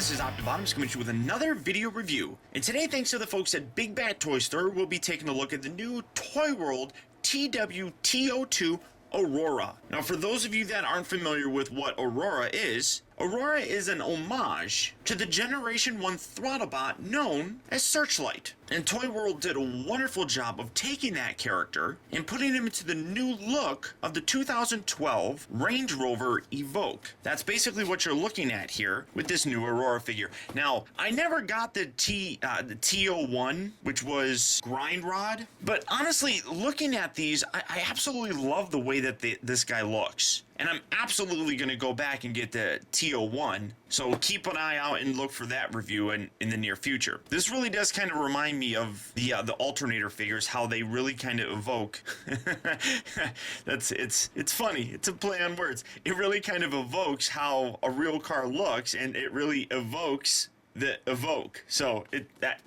this is Optibottoms coming to you with another video review. And today, thanks to the folks at Big Bad Toy Store, we'll be taking a look at the new Toyworld TW-T02 Aurora. Now, for those of you that aren't familiar with what Aurora is an homage to the Generation 1 Throttlebot known as Searchlight. And Toyworld did a wonderful job of taking that character and putting him into the new look of the 2012 Range Rover Evoque. That's basically what you're looking at here with this new Aurora figure. Now, I never got the T01, which was Grind Rod, but honestly, looking at these, I absolutely love the way that this guy looks. And I'm absolutely going to go back and get the T01, so keep an eye out and look for that review in the near future. This really does kind of remind me of the alternator figures, how they really kind of evoke. It's funny. It's a play on words. It really kind of evokes how a real car looks, and it really evokes the Evoque. So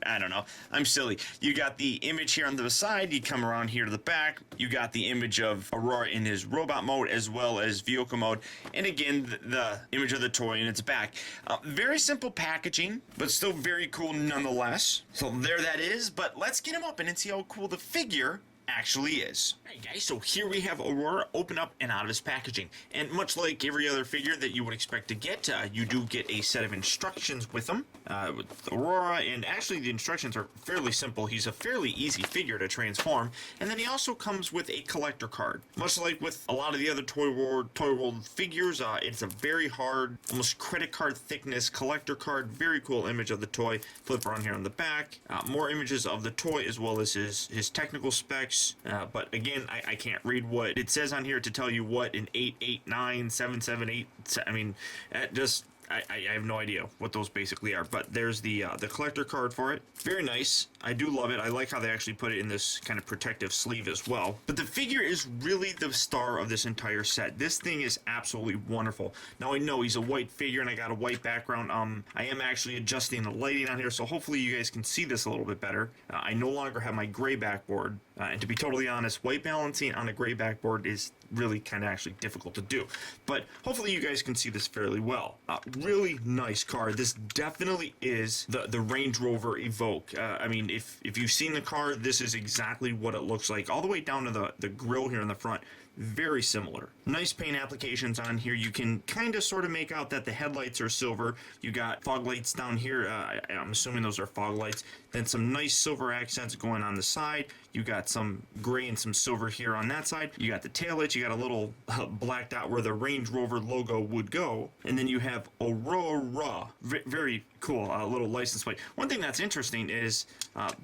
I don't know. I'm silly. You got the image here on the side. You come around here to the back. You got the image of Aurora in his robot mode as well as vehicle mode. And again, the image of the toy in its back. Very simple packaging, but still very cool nonetheless. So there that is. But let's get him open and see how cool the figure actually is. Alright guys, so here we have Aurora open up and out of his packaging. And much like every other figure that you would expect to get, you do get a set of instructions with them. With Aurora, and actually the instructions are fairly simple. He's a fairly easy figure to transform. And then he also comes with a collector card. Much like with a lot of the other Toyworld figures, it's a very hard, almost credit card thickness collector card. Very cool image of the toy. Flip around here on the back. More images of the toy as well as his technical specs. But again, I can't read what it says on here to tell you what an 889, 778. I mean, I have no idea what those basically are, but there's the collector card for it. Very nice. I do love it. I like how they actually put it in this kind of protective sleeve as well. But the figure is really the star of this entire set. This thing is absolutely wonderful. Now I know he's a white figure and I got a white background. I am actually adjusting the lighting on here, so hopefully you guys can see this a little bit better. I no longer have my gray backboard, and to be totally honest, white balancing on a gray backboard is really kind of actually difficult to do. But hopefully you guys can see this fairly well. Really nice car. This definitely is the Range Rover Evoque. I mean, if you've seen the car, this is exactly what it looks like. All the way down to the grill here in the front. Very similar. Nice paint applications on here. You can kind of sort of make out that the headlights are silver. You got fog lights down here. I'm assuming those are fog lights. Then some nice silver accents going on the side. You got some gray and some silver here on that side. You got the taillights. You got a little blacked out where the Range Rover logo would go. And then you have Aurora. Very cool little license plate. One thing that's interesting is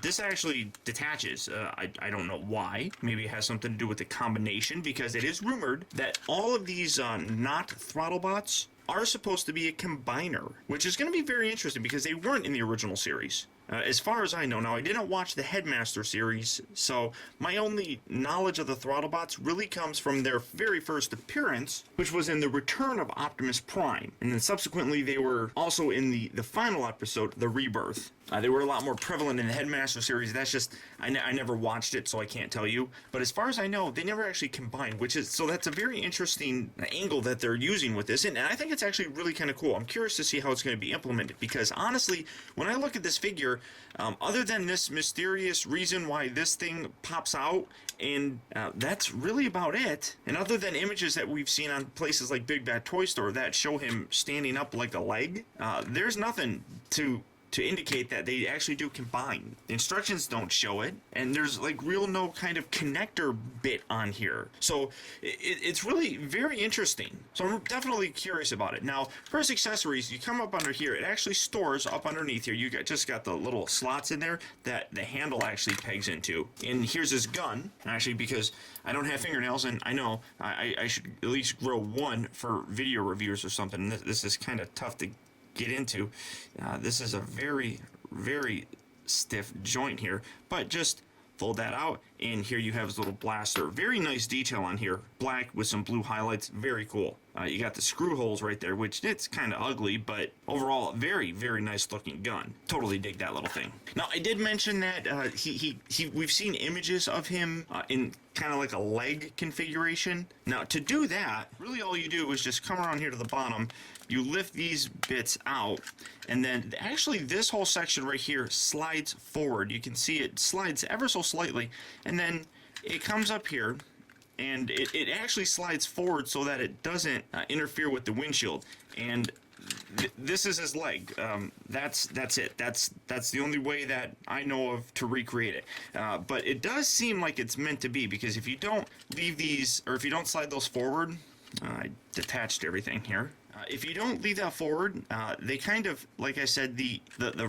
this actually detaches. I don't know why. Maybe it has something to do with the combination, because it is rumored that all of these not Throttlebots are supposed to be a combiner, which is going to be very interesting because they weren't in the original series. As far as I know, now I didn't watch the Headmaster series, so my only knowledge of the Throttlebots really comes from their very first appearance, which was in the Return of Optimus Prime. And then subsequently they were also in the final episode, The Rebirth. They were a lot more prevalent in the Headmaster series. That's just, I never watched it, so I can't tell you. But as far as I know, they never actually combined, so that's a very interesting angle that they're using with this. And I think it's actually really kind of cool. I'm curious to see how it's going to be implemented, because honestly, when I look at this figure, other than this mysterious reason why this thing pops out, and that's really about it. And other than images that we've seen on places like Big Bad Toy Store that show him standing up like a leg, there's nothing to indicate that they actually do combine. The instructions don't show it, and there's like no kind of connector bit on here. So it's really very interesting. So I'm definitely curious about it. Now, for his accessories, you come up under here. It actually stores up underneath here. You just got the little slots in there that the handle actually pegs into. And here's his gun, actually, because I don't have fingernails, and I know I should at least grow one for video reviews or something. This is kind of tough to get into. This is a very, very stiff joint here, but just fold that out, and here you have his little blaster. Very nice detail on here, black with some blue highlights. Very cool. You got the screw holes right there, which it's kind of ugly, but overall, very, very nice looking gun. Totally dig that little thing. Now, I did mention that we've seen images of him in kind of like a leg configuration. Now, to do that, really all you do is just come around here to the bottom, you lift these bits out, and then actually this whole section right here slides forward. You can see it slides ever so slightly, and then it comes up here, and it actually slides forward so that it doesn't interfere with the windshield. And this is his leg. That's it. That's the only way that I know of to recreate it. But it does seem like it's meant to be, because if you don't leave these, or if you don't slide those forward, I detached everything here. If you don't leave that forward, they kind of, like I said, the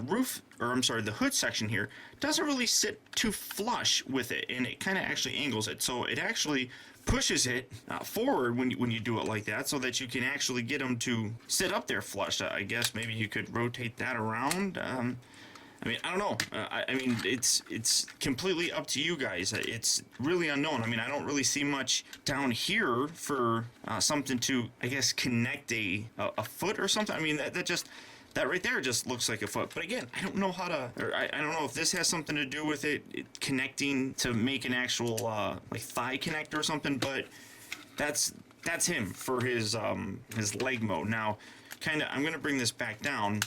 roof, or I'm sorry, the hood section here doesn't really sit too flush with it, and it kind of actually angles it. So it actually pushes it forward when you do it like that, so that you can actually get them to sit up there flush. I guess maybe you could rotate that around. I mean, I don't know. I mean, it's completely up to you guys. It's really unknown. I mean, I don't really see much down here for something to, I guess, connect a foot or something. I mean, that right there just looks like a foot. But again, I don't know how to, or I don't know if this has something to do with it connecting to make an actual like thigh connector or something. But that's him for his leg mode. Now, I'm gonna bring this back down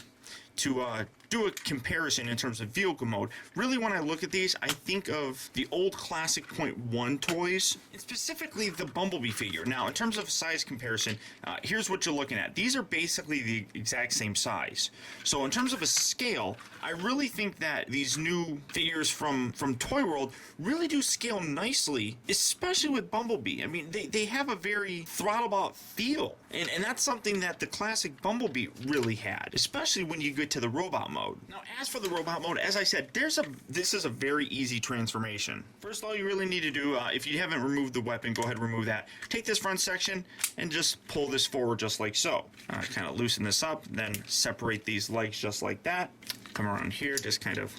to do a comparison in terms of vehicle mode. Really, when I look at these, I think of the old classic Point 1 toys, and specifically the Bumblebee figure. Now, in terms of size comparison, here's what you're looking at. These are basically the exact same size. So in terms of a scale, I really think that these new figures from Toyworld really do scale nicely, especially with Bumblebee. I mean, they have a very throttled out feel, and that's something that the classic Bumblebee really had, especially when you get to the robot mode. Now, as for the robot mode, as I said, this is a very easy transformation. First, all you really need to do, if you haven't removed the weapon, go ahead and remove that. Take this front section and just pull this forward just like so. Kind of loosen this up, then separate these legs just like that. Come around here, just kind of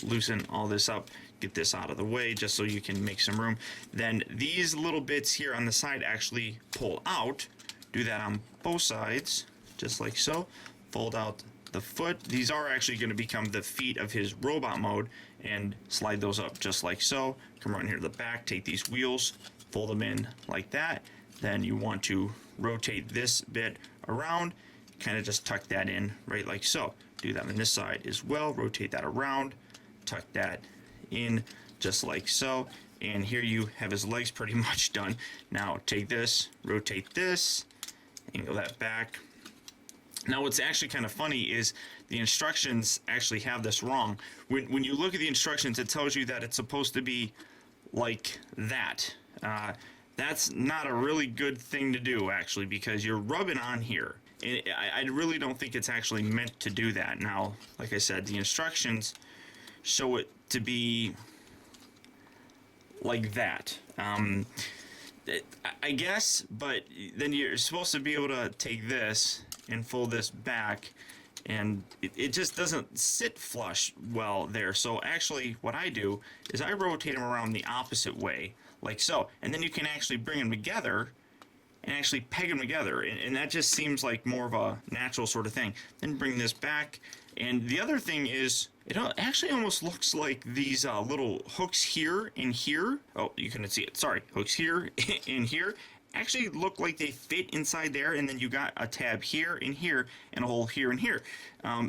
loosen all this up. Get this out of the way just so you can make some room. Then these little bits here on the side actually pull out. Do that on both sides, just like so. Fold out the foot. These are actually going to become the feet of his robot mode, and slide those up just like so. Come around here to the back, take these wheels, fold them in like that. Then you want to rotate this bit around, kind of just tuck that in right like so. Do that on this side as well. Rotate that around, tuck that in just like so. And here you have his legs pretty much done. Now take this, rotate this, angle that back. Now, what's actually kind of funny is the instructions actually have this wrong. When you look at the instructions, it tells you that it's supposed to be like that. That's not a really good thing to do, actually, because you're rubbing on here. And I really don't think it's actually meant to do that. Now, like I said, the instructions show it to be like that. I guess, but then you're supposed to be able to take this and fold this back, and it just doesn't sit flush well there. So actually what I do is I rotate them around the opposite way, like so, and then you can actually bring them together and actually peg them together, and that just seems like more of a natural sort of thing. Then bring this back, and the other thing is it actually almost looks like these little hooks here and here. Oh, you couldn't see it, sorry. Hooks here and here actually look like they fit inside there, and then you got a tab here and here and a hole here and here.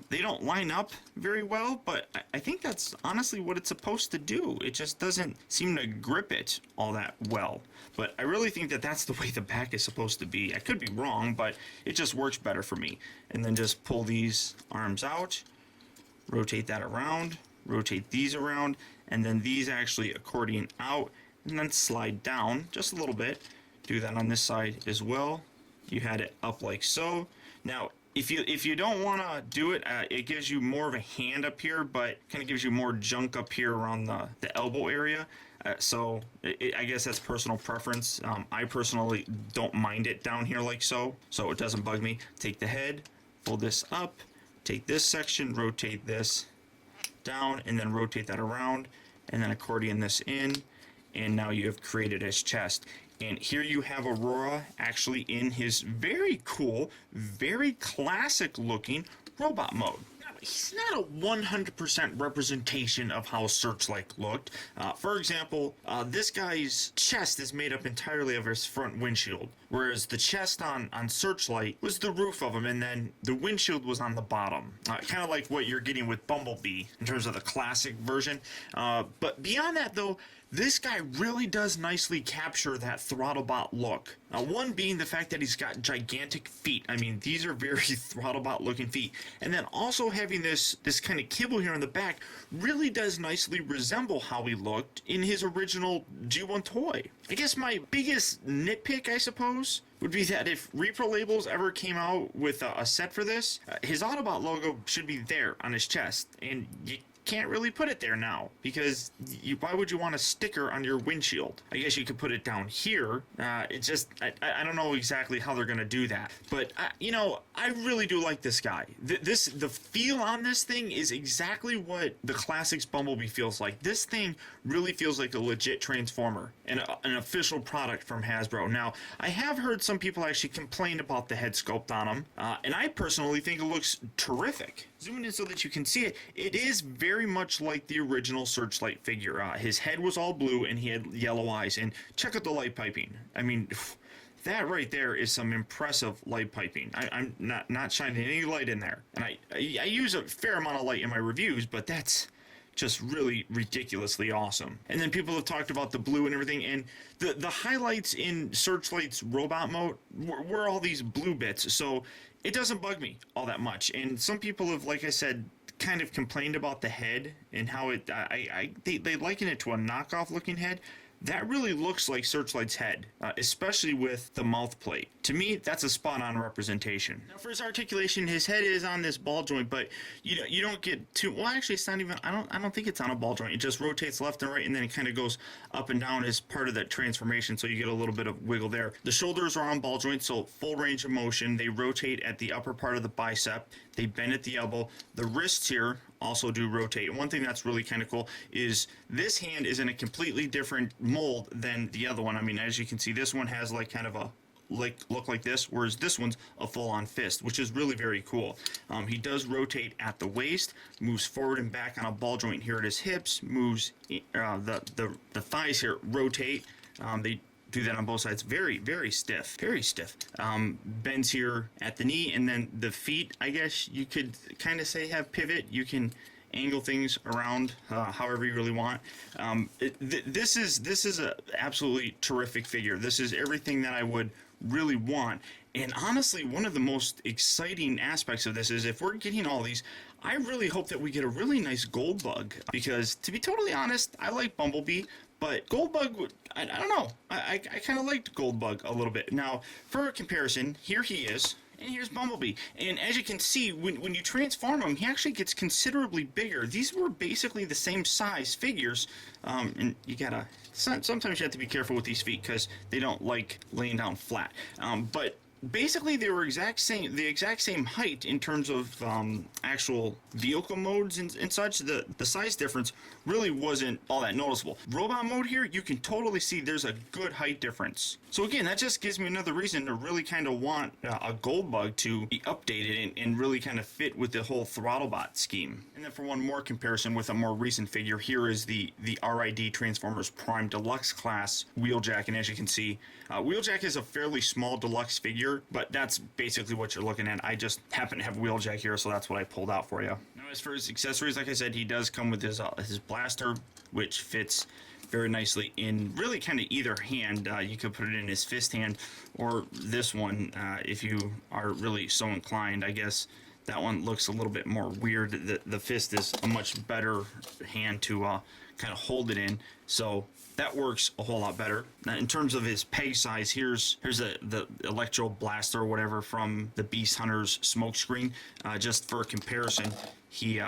They don't line up very well, but I think that's honestly what it's supposed to do. It just doesn't seem to grip it all that well. But I really think that that's the way the back is supposed to be. I could be wrong, but it just works better for me. And then just pull these arms out, rotate that around, rotate these around, and then these actually accordion out, and then slide down just a little bit. Do that on this side as well. You had it up like so. Now, if you don't want to do it, it gives you more of a hand up here, but kind of gives you more junk up here around the elbow area. So I guess that's personal preference. I personally don't mind it down here like so it doesn't bug me. Take the head, fold this up, take this section, rotate this down, and then rotate that around, and then accordion this in, and now you have created his chest. And here you have Aurora actually in his very cool, very classic looking robot mode. he's not a 100% representation of how Searchlight looked. For example, this guy's chest is made up entirely of his front windshield, whereas the chest on Searchlight was the roof of him, and then the windshield was on the bottom. Kind of like what you're getting with Bumblebee in terms of the classic version. But beyond that, though, this guy really does nicely capture that Throttlebot look. One being the fact that he's got gigantic feet. I mean, these are very Throttlebot looking feet. And then also having this kind of kibble here on the back really does nicely resemble how he looked in his original G1 toy. I guess my biggest nitpick, I suppose, would be that if Repro Labels ever came out with a set for this, his Autobot logo should be there on his chest. And you can't really put it there now, because why would you want a sticker on your windshield? I guess you could put it down here. It just, I don't know exactly how they're gonna do that, but you know, I really do like this guy. The feel on this thing is exactly what the Classics Bumblebee feels like. This thing really feels like a legit Transformer and an official product from Hasbro. Now, I have heard some people actually complain about the head sculpt on him, and I personally think it looks terrific. Zooming in so that you can see it, it is very much like the original Searchlight figure. His head was all blue and he had yellow eyes. And check out the light piping. I mean, that right there is some impressive light piping. I'm not shining any light in there. And I use a fair amount of light in my reviews, but that's just really ridiculously awesome. And then people have talked about the blue and everything, and the highlights in Searchlight's robot mode were all these blue bits, so it doesn't bug me all that much. And some people have, like I said, kind of complained about the head and how it they liken it to a knockoff looking head. That really looks like Searchlight's head, especially with the mouth plate. To me, that's a spot-on representation. Now, for his articulation, his head is on this ball joint, but you don't get too. Well, actually, it's not even. I don't think it's on a ball joint. It just rotates left and right, and then it kind of goes up and down as part of that transformation. So you get a little bit of wiggle there. The shoulders are on ball joints, so full range of motion. They rotate at the upper part of the bicep. They bend at the elbow. The wrists here also do rotate. One thing that's really kind of cool is this hand is in a completely different mold than the other one. I mean, as you can see, this one has like kind of a look like this, whereas this one's a full-on fist, which is really very cool. He does rotate at the waist, moves forward and back on a ball joint here at his hips, moves the thighs here rotate. They do that on both sides. Very, very stiff. Very stiff. Bends here at the knee, and then the feet, I guess you could kind of say, have pivot. You can angle things around however you really want. This is a absolutely terrific figure. This is everything that I would really want. And honestly, one of the most exciting aspects of this is if we're getting all these, I really hope that we get a really nice gold bug, because to be totally honest, I like Bumblebee, but Goldbug, I don't know. I kind of liked Goldbug a little bit. Now, for a comparison, here he is, and here's Bumblebee. And as you can see, when you transform him, he actually gets considerably bigger. These were basically the same size figures, and you gotta, sometimes you have to be careful with these feet because they don't like laying down flat. But basically they were the exact same height in terms of actual vehicle modes and such. The size difference really wasn't all that noticeable. Robot mode here, you can totally see there's a good height difference. So again, that just gives me another reason to really kind of want a Goldbug to be updated and really kind of fit with the whole Throttlebot scheme. And then for one more comparison with a more recent figure, here is the RID Transformers Prime Deluxe class Wheeljack, and as you can see, Wheeljack is a fairly small deluxe figure, but that's basically what you're looking at. I just happen to have Wheeljack here, so that's what I pulled out for you. Now, as for his accessories, like I said, he does come with his blaster, which fits very nicely in really kind of either hand. You could put it in his fist hand, or this one, if you are really so inclined. I guess that one looks a little bit more weird. The fist is a much better hand to kind of hold it in, so that works a whole lot better. Now, in terms of his peg size, here's the Electro Blaster or whatever from the Beast Hunter's smokescreen. Just for comparison, he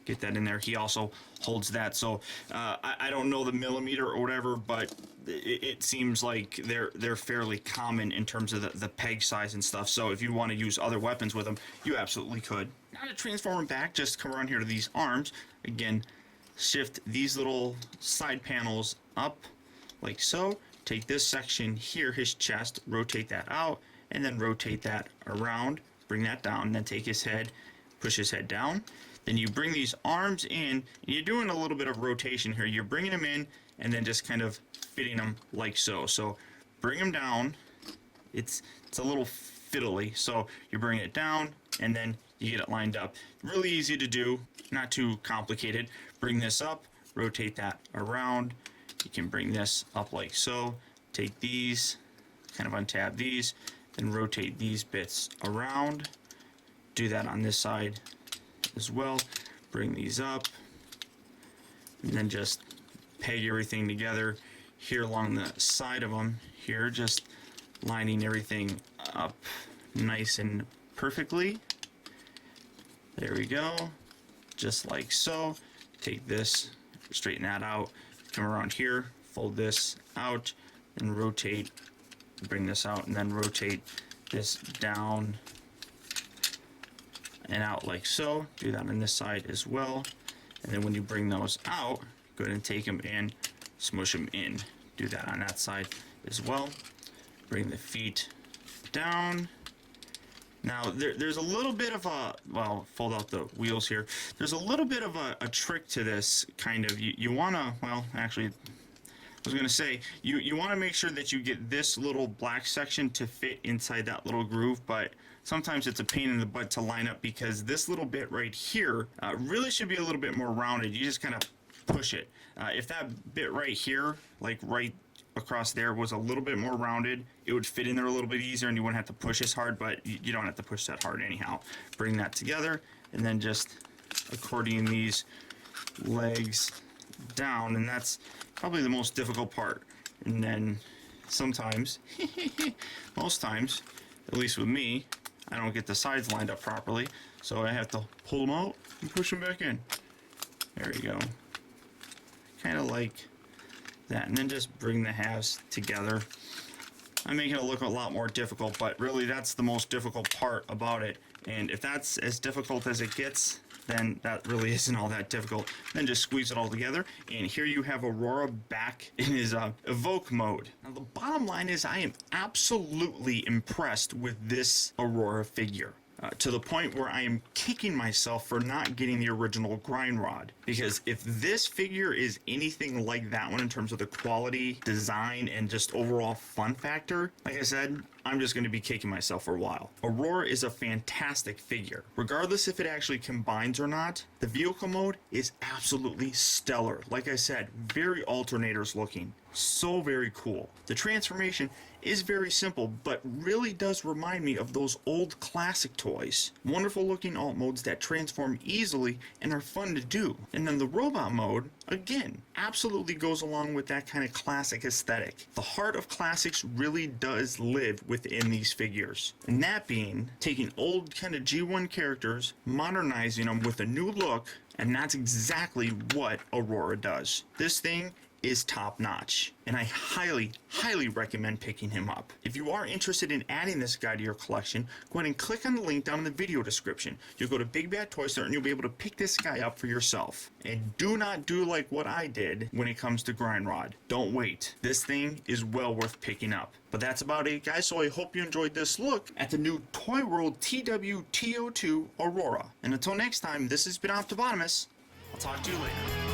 get that in there. He also holds that. So I don't know the millimeter or whatever, but it seems like they're fairly common in terms of the peg size and stuff. So if you want to use other weapons with them, you absolutely could. Now to transform him back, just come around here to these arms. Again, shift these little side panels up like so. Take this section here, his chest, rotate that out, and then rotate that around, bring that down, and then take his head, push his head down. Then you bring these arms in, and you're doing a little bit of rotation here. You're bringing them in and then just kind of fitting them like so. So bring them down. It's a little fiddly. So you bring it down and then you get it lined up. Really easy to do, not too complicated. Bring this up, rotate that around. You can bring this up like so. Take these, kind of untab these, then rotate these bits around. Do that on this side as well. Bring these up, and then just peg everything together here along the side of them here, just lining everything up nice and perfectly. There we go, just like so. Take this, straighten that out, come around here, fold this out, and rotate, bring this out, and then rotate this down and out like so. Do that on this side as well. And then when you bring those out, go ahead and take them and smush them in. Do that on that side as well. Bring the feet down. Now there's a little bit of a, well, fold out the wheels here. There's a little bit of a trick to this, kind of. You wanna, well, actually, I was gonna say, you wanna make sure that you get this little black section to fit inside that little groove, but sometimes it's a pain in the butt to line up because this little bit right here really should be a little bit more rounded. You just kind of push it. If that bit right here, like right across there, was a little bit more rounded, it would fit in there a little bit easier and you wouldn't have to push as hard, but you don't have to push that hard anyhow. Bring that together and then just accordion these legs down, and that's probably the most difficult part. And then sometimes, most times, at least with me, I don't get the sides lined up properly, so I have to pull them out and push them back in. There we go. Kind of like that, and then just bring the halves together. I'm making it look a lot more difficult, but really that's the most difficult part about it. And if that's as difficult as it gets, then that really isn't all that difficult. Then just squeeze it all together, and here you have Aurora back in his Evoque mode. Now the bottom line is I am absolutely impressed with this Aurora figure. To the point where I am kicking myself for not getting the original grind rod. Because if this figure is anything like that one in terms of the quality, design, and just overall fun factor, like I said, I'm just going to be kicking myself for a while. Aurora is a fantastic figure. Regardless if it actually combines or not, the vehicle mode is absolutely stellar. Like I said, very alternators looking. So very cool. The transformation is very simple, but really does remind me of those old classic toys. Wonderful looking alt modes that transform easily and are fun to do. And then the robot mode, again, absolutely goes along with that kind of classic aesthetic. The heart of classics really does live within these figures. And that being, taking old kind of G1 characters, modernizing them with a new look, and that's exactly what Aurora does. This thing is top notch, and I highly recommend picking him up. If you are interested in adding this guy to your collection, go ahead and click on the link down in the video description. You'll go to Big Bad Toy Store and you'll be able to pick this guy up for yourself. And do not do like what I did when it comes to grind rod. Don't wait. This thing is well worth picking up. But that's about it, guys, so I hope you enjoyed this look at the new Toyworld TW-T02 Aurora. And until next time, this has been Optibotimus. I'll talk to you later.